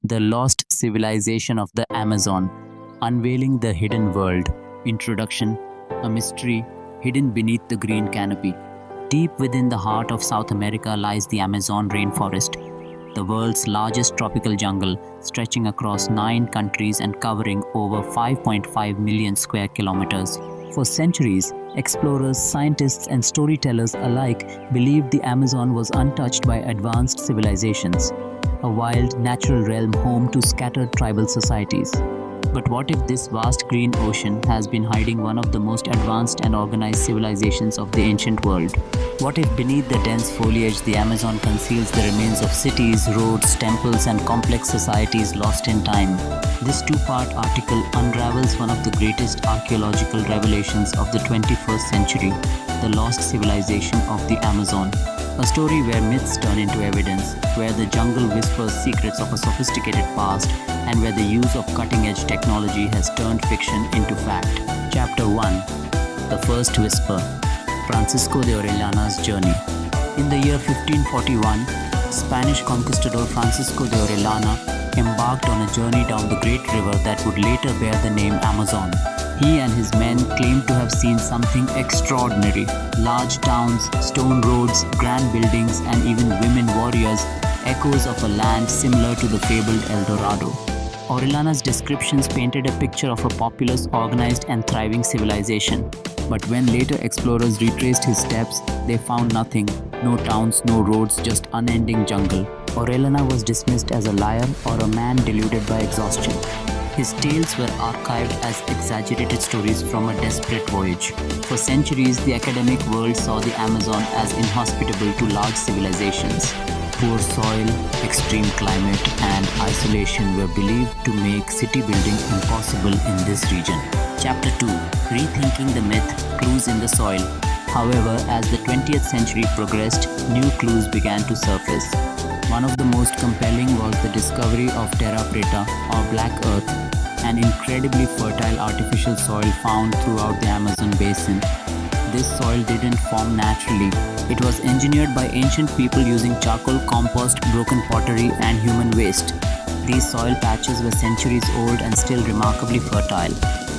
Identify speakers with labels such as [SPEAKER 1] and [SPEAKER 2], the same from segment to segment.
[SPEAKER 1] The Lost Civilization of the Amazon, Unveiling the Hidden World. Introduction. A mystery hidden beneath the green canopy. Deep within the heart of South America lies the Amazon rainforest, the world's largest tropical jungle, stretching across 9 countries and covering over 5.5 million square kilometers. For centuries, explorers, scientists, and storytellers alike believed the Amazon was untouched by advanced civilizations, a wild, natural realm home to scattered tribal societies. But what if this vast green ocean has been hiding one of the most advanced and organized civilizations of the ancient world? What if beneath the dense foliage the Amazon conceals the remains of cities, roads, temples, and complex societies lost in time? This two-part article unravels one of the greatest archaeological revelations of the 21st century, the lost civilization of the Amazon. A story where myths turn into evidence, where the jungle whispers secrets of a sophisticated past, and where the use of cutting-edge technology has turned fiction into fact. Chapter 1. The First Whisper. Francisco de Orellana's Journey. In the year 1541, Spanish conquistador Francisco de Orellana embarked on a journey down the great river that would later bear the name Amazon. He and his men claimed to have seen something extraordinary. Large towns, stone roads, grand buildings, and even women warriors, echoes of a land similar to the fabled El Dorado. Orellana's descriptions painted a picture of a populous, organized, and thriving civilization. But when later explorers retraced his steps, they found nothing. No towns, no roads, just unending jungle. Orellana was dismissed as a liar or a man deluded by exhaustion. His tales were archived as exaggerated stories from a desperate voyage. For centuries, the academic world saw the Amazon as inhospitable to large civilizations. Poor soil, extreme climate, and isolation were believed to make city building impossible in this region. Chapter 2. Rethinking the myth, Clues in the Soil. However, as the 20th century progressed, new clues began to surface. One of the most compelling was the discovery of terra preta, or black earth, an incredibly fertile artificial soil found throughout the Amazon basin. This soil didn't form naturally. It was engineered by ancient people using charcoal, compost, broken pottery, and human waste. These soil patches were centuries old and still remarkably fertile.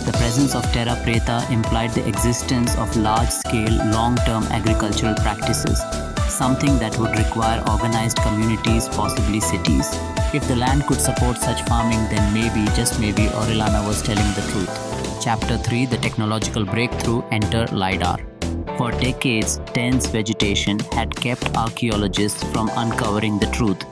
[SPEAKER 1] The presence of terra preta implied the existence of large-scale, long-term agricultural practices, something that would require organized communities, possibly cities. If the land could support such farming, then maybe, just maybe, Orellana was telling the truth. Chapter 3. The Technological Breakthrough. Enter LiDAR. For decades, dense vegetation had kept archaeologists from uncovering the truth.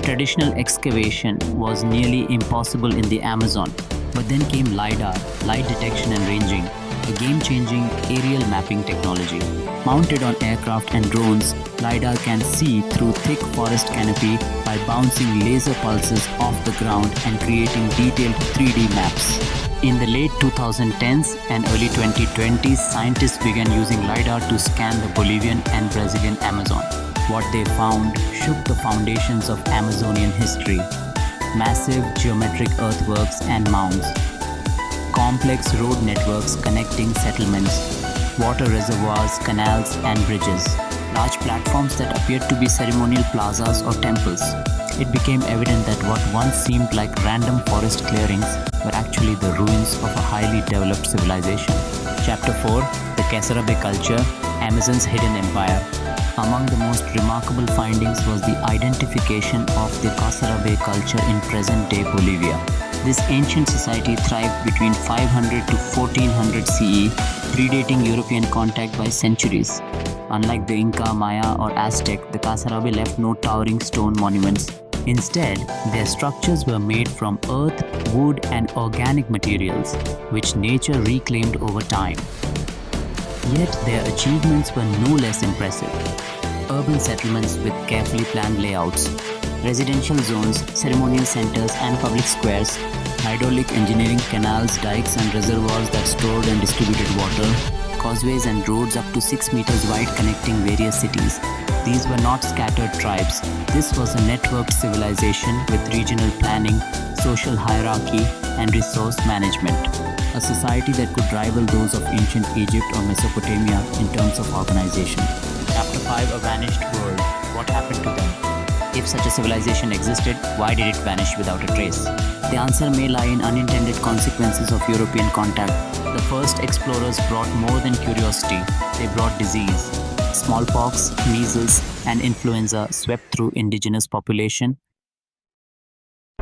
[SPEAKER 1] Traditional excavation was nearly impossible in the Amazon. But then came LiDAR, light detection and ranging, a game-changing aerial mapping technology. Mounted on aircraft and drones, LiDAR can see through thick forest canopy by bouncing laser pulses off the ground and creating detailed 3D maps. In the late 2010s and early 2020s, scientists began using LiDAR to scan the Bolivian and Brazilian Amazon. What they found shook the foundations of Amazonian history. Massive geometric earthworks and mounds, complex road networks connecting settlements, water reservoirs, canals, and bridges, large platforms that appeared to be ceremonial plazas or temples. It became evident that what once seemed like random forest clearings were actually the ruins of a highly developed civilization. Chapter 4. The Casarabe Culture, Amazon's Hidden Empire. Among the most remarkable findings was the identification of the Casarabe culture in present-day Bolivia. This ancient society thrived between 500 to 1400 CE, predating European contact by centuries. Unlike the Inca, Maya, or Aztec, the Casarabe left no towering stone monuments. Instead, their structures were made from earth, wood, and organic materials, which nature reclaimed over time. Yet their achievements were no less impressive. Urban settlements with carefully planned layouts, residential zones, ceremonial centers, and public squares, hydraulic engineering, canals, dikes, and reservoirs that stored and distributed water, causeways and roads up to 6 meters wide connecting various cities. These were not scattered tribes. This was a networked civilization with regional planning, social hierarchy, and resource management. A society that could rival those of ancient Egypt or Mesopotamia in terms of organization. Chapter 5. A Vanished World. What happened to them? If such a civilization existed, why did it vanish without a trace? The answer may lie in unintended consequences of European contact. The first explorers brought more than curiosity, they brought disease. Smallpox, measles, and influenza swept through indigenous population.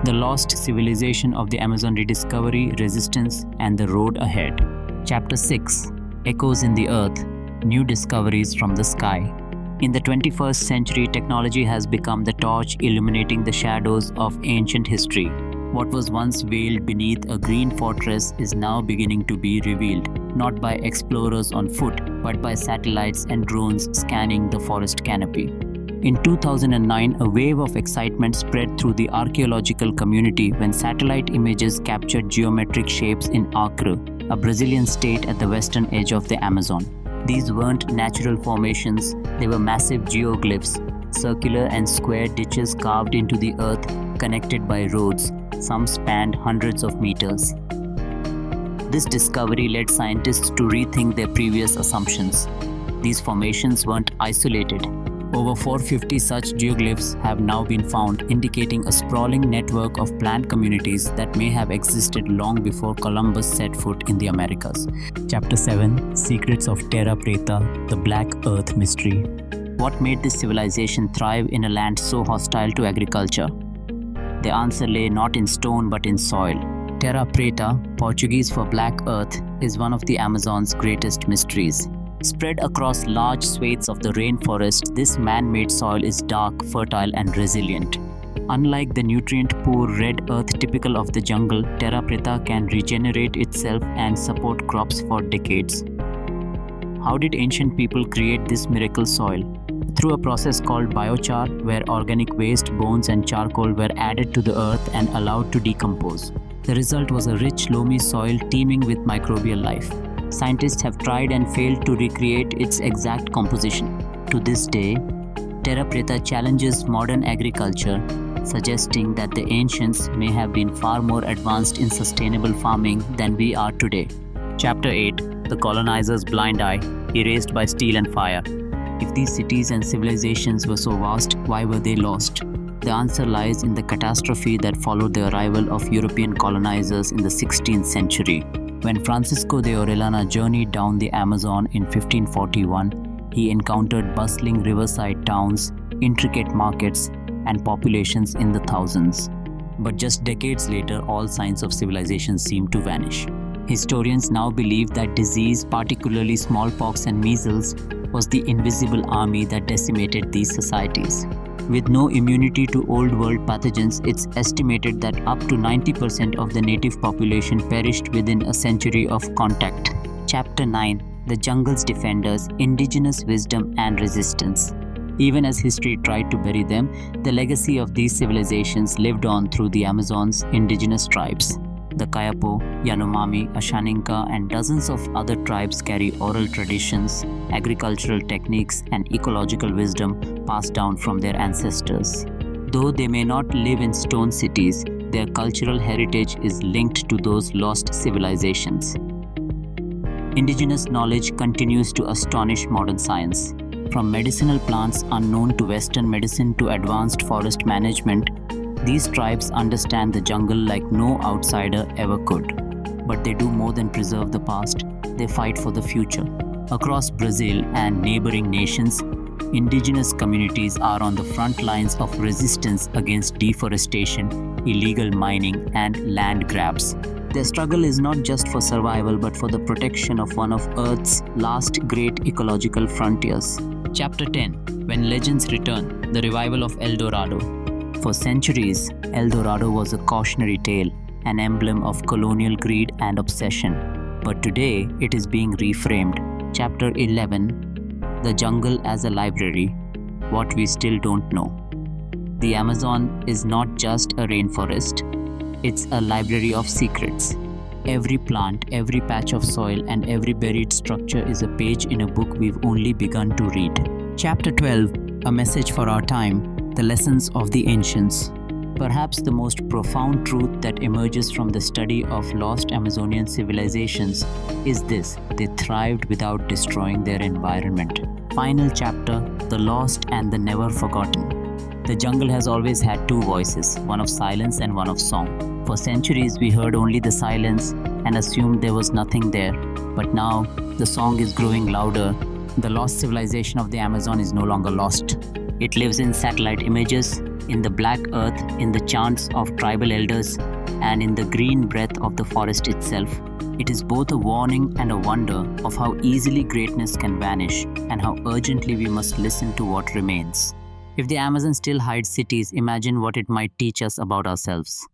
[SPEAKER 1] The lost civilization of the Amazon rediscovery, resistance, and the road ahead. Chapter 6: Echoes in the Earth, New Discoveries from the Sky. In the 21st century, technology has become the torch illuminating the shadows of ancient history. What was once veiled beneath a green fortress is now beginning to be revealed, not by explorers on foot, but by satellites and drones scanning the forest canopy. In 2009, a wave of excitement spread through the archaeological community when satellite images captured geometric shapes in Acre, a Brazilian state at the western edge of the Amazon. These weren't natural formations, they were massive geoglyphs, circular and square ditches carved into the earth, connected by roads. Some spanned hundreds of meters. This discovery led scientists to rethink their previous assumptions. These formations weren't isolated. Over 450 such geoglyphs have now been found, indicating a sprawling network of plant communities that may have existed long before Columbus set foot in the Americas. Chapter 7: Secrets of Terra Preta, the Black Earth Mystery. What made this civilization thrive in a land so hostile to agriculture? The answer lay not in stone but in soil. Terra Preta, Portuguese for Black Earth, is one of the Amazon's greatest mysteries. Spread across large swathes of the rainforest, this man-made soil is dark, fertile, and resilient. Unlike the nutrient-poor red earth typical of the jungle, Terra Preta can regenerate itself and support crops for decades. How did ancient people create this miracle soil? Through a process called biochar, where organic waste, bones, and charcoal were added to the earth and allowed to decompose. The result was a rich, loamy soil teeming with microbial life. Scientists have tried and failed to recreate its exact composition. To this day, Terra Preta challenges modern agriculture, suggesting that the ancients may have been far more advanced in sustainable farming than we are today. Chapter 8: The Colonizers' Blind Eye, Erased by Steel and Fire. If these cities and civilizations were so vast, why were they lost? The answer lies in the catastrophe that followed the arrival of European colonizers in the 16th century. When Francisco de Orellana journeyed down the Amazon in 1541, he encountered bustling riverside towns, intricate markets, and populations in the thousands. But just decades later, all signs of civilization seemed to vanish. Historians now believe that disease, particularly smallpox and measles, was the invisible army that decimated these societies. With no immunity to Old World pathogens, it's estimated that up to 90% of the native population perished within a century of contact. Chapter 9: The Jungle's Defenders, Indigenous Wisdom and Resistance. Even as history tried to bury them, the legacy of these civilizations lived on through the Amazon's indigenous tribes. The Kayapo, Yanomami, Ashaninka, and dozens of other tribes carry oral traditions, agricultural techniques, and ecological wisdom passed down from their ancestors. Though they may not live in stone cities, their cultural heritage is linked to those lost civilizations. Indigenous knowledge continues to astonish modern science. From medicinal plants unknown to Western medicine to advanced forest management, these tribes understand the jungle like no outsider ever could. But they do more than preserve the past, they fight for the future. Across Brazil and neighboring nations, indigenous communities are on the front lines of resistance against deforestation, illegal mining, and land grabs. Their struggle is not just for survival but for the protection of one of Earth's last great ecological frontiers. Chapter 10: When Legends Return, the Revival of El Dorado. For centuries, El Dorado was a cautionary tale, an emblem of colonial greed and obsession. But today, it is being reframed. Chapter 11: The Jungle as a Library, What We Still Don't Know. The Amazon is not just a rainforest, it's a library of secrets. Every plant, every patch of soil, and every buried structure is a page in a book we've only begun to read. Chapter 12: A Message for Our Time, The Lessons of the Ancients. Perhaps the most profound truth that emerges from the study of lost Amazonian civilizations is this: they thrived without destroying their environment. Final chapter: The Lost and the Never Forgotten. The jungle has always had two voices, one of silence and one of song. For centuries, we heard only the silence and assumed there was nothing there. But now, the song is growing louder. The lost civilization of the Amazon is no longer lost. It lives in satellite images, in the black earth, in the chants of tribal elders, and in the green breath of the forest itself. It is both a warning and a wonder of how easily greatness can vanish and how urgently we must listen to what remains. If the Amazon still hides cities, imagine what it might teach us about ourselves.